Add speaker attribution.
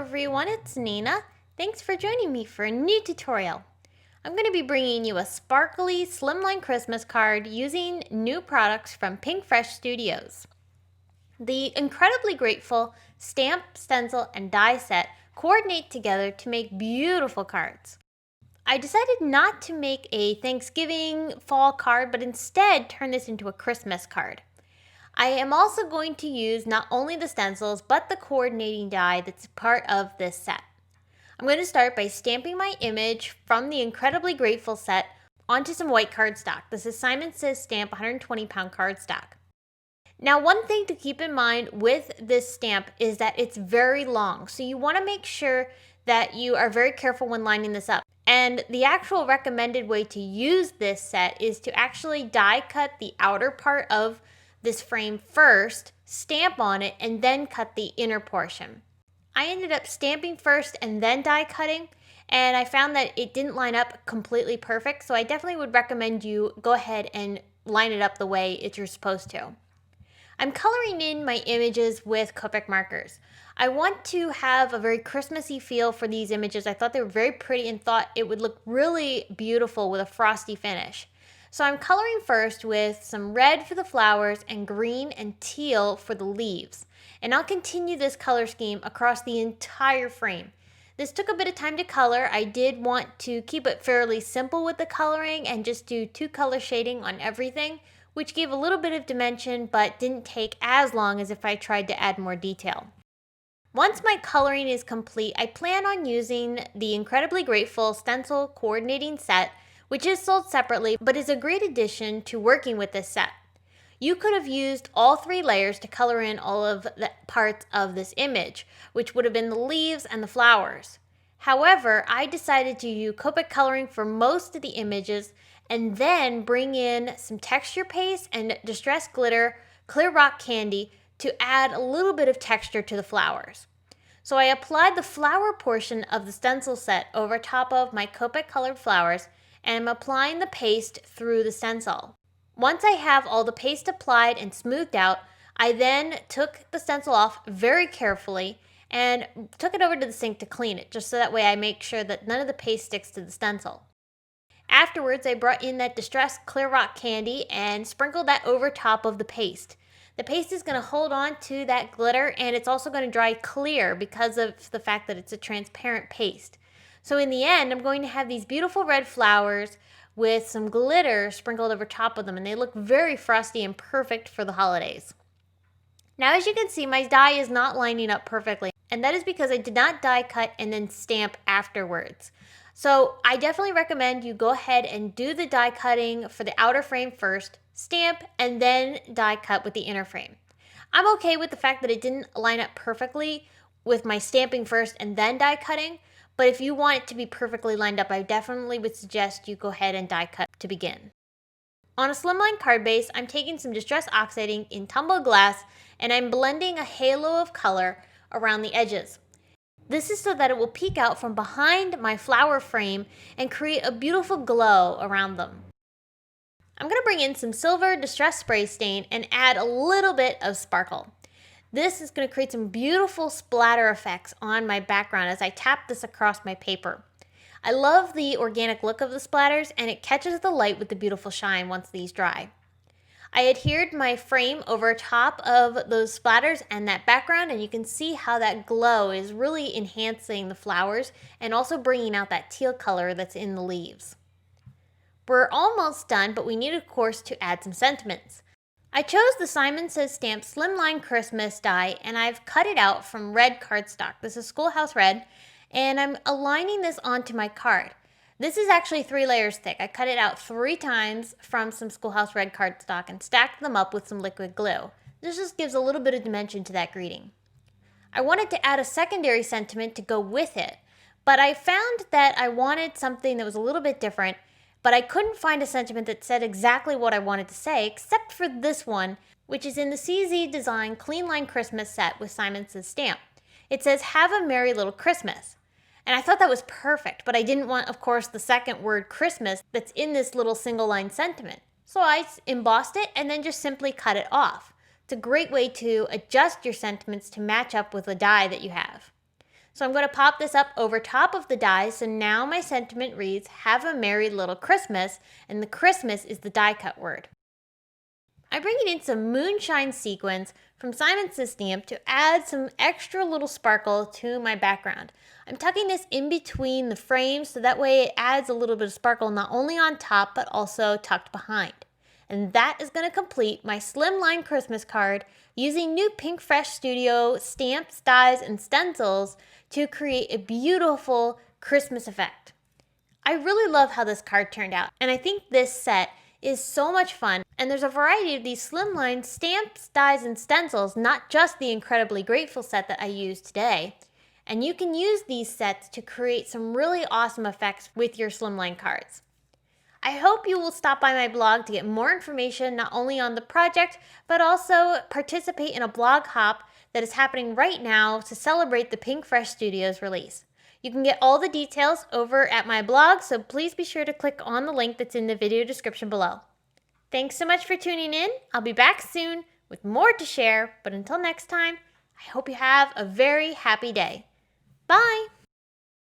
Speaker 1: everyone, it's Dina. Thanks for joining me for a new tutorial. I'm going to be bringing you a sparkly slimline Christmas card using new products from PinkFresh Studios. The incredibly grateful stamp, stencil, and die set coordinate together to make beautiful cards. I decided not to make a Thanksgiving fall card, but instead turn this into a Christmas card. I am also going to use not only the stencils, but the coordinating die that's part of this set. I'm going to start by stamping my image from the Incredibly Grateful set onto some white cardstock. This is Simon Says Stamp 120-pound cardstock. Now, one thing to keep in mind with this stamp is that it's very long, so you want to make sure that you are very careful when lining this up. And the actual recommended way to use this set is to actually die cut the outer part of this frame first, stamp on it, and then cut the inner portion. I ended up stamping first and then die cutting, and I found that it didn't line up completely perfect, so I definitely would recommend you go ahead and line it up the way you're supposed to. I'm coloring in my images with Copic markers. I want to have a very Christmassy feel for these images. I thought they were very pretty and thought it would look really beautiful with a frosty finish. So I'm coloring first with some red for the flowers and green and teal for the leaves. And I'll continue this color scheme across the entire frame. This took a bit of time to color. I did want to keep it fairly simple with the coloring and just do 2-color shading on everything, which gave a little bit of dimension but didn't take as long as if I tried to add more detail. Once my coloring is complete, I plan on using the Incredibly Grateful stencil coordinating set, which is sold separately but is a great addition to working with this set. You could have used all 3 layers to color in all of the parts of this image, which would have been the leaves and the flowers. However, I decided to use Copic coloring for most of the images and then bring in some texture paste and distressed glitter, clear rock candy to add a little bit of texture to the flowers. So I applied the flower portion of the stencil set over top of my Copic colored flowers, and I'm applying the paste through the stencil. Once I have all the paste applied and smoothed out, I then took the stencil off very carefully and took it over to the sink to clean it, just so that way I make sure that none of the paste sticks to the stencil. Afterwards, I brought in that distressed clear rock candy and sprinkled that over top of the paste. The paste is going to hold on to that glitter, and it's also going to dry clear because of the fact that it's a transparent paste. So in the end, I'm going to have these beautiful red flowers with some glitter sprinkled over top of them, and they look very frosty and perfect for the holidays. Now, as you can see, my die is not lining up perfectly, and that is because I did not die cut and then stamp afterwards. So I definitely recommend you go ahead and do the die cutting for the outer frame first, stamp, and then die cut with the inner frame. I'm okay with the fact that it didn't line up perfectly with my stamping first and then die cutting, but if you want it to be perfectly lined up, I definitely would suggest you go ahead and die cut to begin. On a slimline card base, I'm taking some distress oxiding in tumbled glass, and I'm blending a halo of color around the edges. This is so that it will peek out from behind my flower frame and create a beautiful glow around them. I'm going to bring in some silver distress spray stain and add a little bit of sparkle. This is going to create some beautiful splatter effects on my background as I tap this across my paper. I love the organic look of the splatters, and it catches the light with the beautiful shine once these dry. I adhered my frame over top of those splatters and that background, and you can see how that glow is really enhancing the flowers and also bringing out that teal color that's in the leaves. We're almost done, but we need, of course, to add some sentiments. I chose the Simon Says Stamp Slimline Christmas die, and I've cut it out from red cardstock. This is Schoolhouse Red, and I'm aligning this onto my card. This is actually 3 layers thick. I cut it out 3 times from some Schoolhouse Red cardstock and stacked them up with some liquid glue. This just gives a little bit of dimension to that greeting. I wanted to add a secondary sentiment to go with it, but I found that I wanted something that was a little bit different, but I couldn't find a sentiment that said exactly what I wanted to say, except for this one, which is in the CZ Design Clean Line Christmas set with Simon Says Stamp. It says, "Have a merry little Christmas." And I thought that was perfect, but I didn't want, of course, the second word Christmas that's in this little single line sentiment. So I embossed it and then just simply cut it off. It's a great way to adjust your sentiments to match up with the die that you have. So I'm going to pop this up over top of the die, so now my sentiment reads, "Have a Merry Little Christmas," and the Christmas is the die cut word. I'm bringing in some Moonshine sequins from Simon Says Stamp to add some extra little sparkle to my background. I'm tucking this in between the frames so that way it adds a little bit of sparkle not only on top but also tucked behind. And that is going to complete my Slimline Christmas card using new PinkFresh Studio stamps, dies, and stencils to create a beautiful Christmas effect. I really love how this card turned out, and I think this set is so much fun. And there's a variety of these Slimline stamps, dies, and stencils, not just the Incredibly Grateful set that I used today. And you can use these sets to create some really awesome effects with your Slimline cards. I hope you will stop by my blog to get more information not only on the project, but also participate in a blog hop that is happening right now to celebrate the PinkFresh Studio's release. You can get all the details over at my blog, so please be sure to click on the link that's in the video description below. Thanks so much for tuning in. I'll be back soon with more to share, but until next time, I hope you have a very happy day. Bye!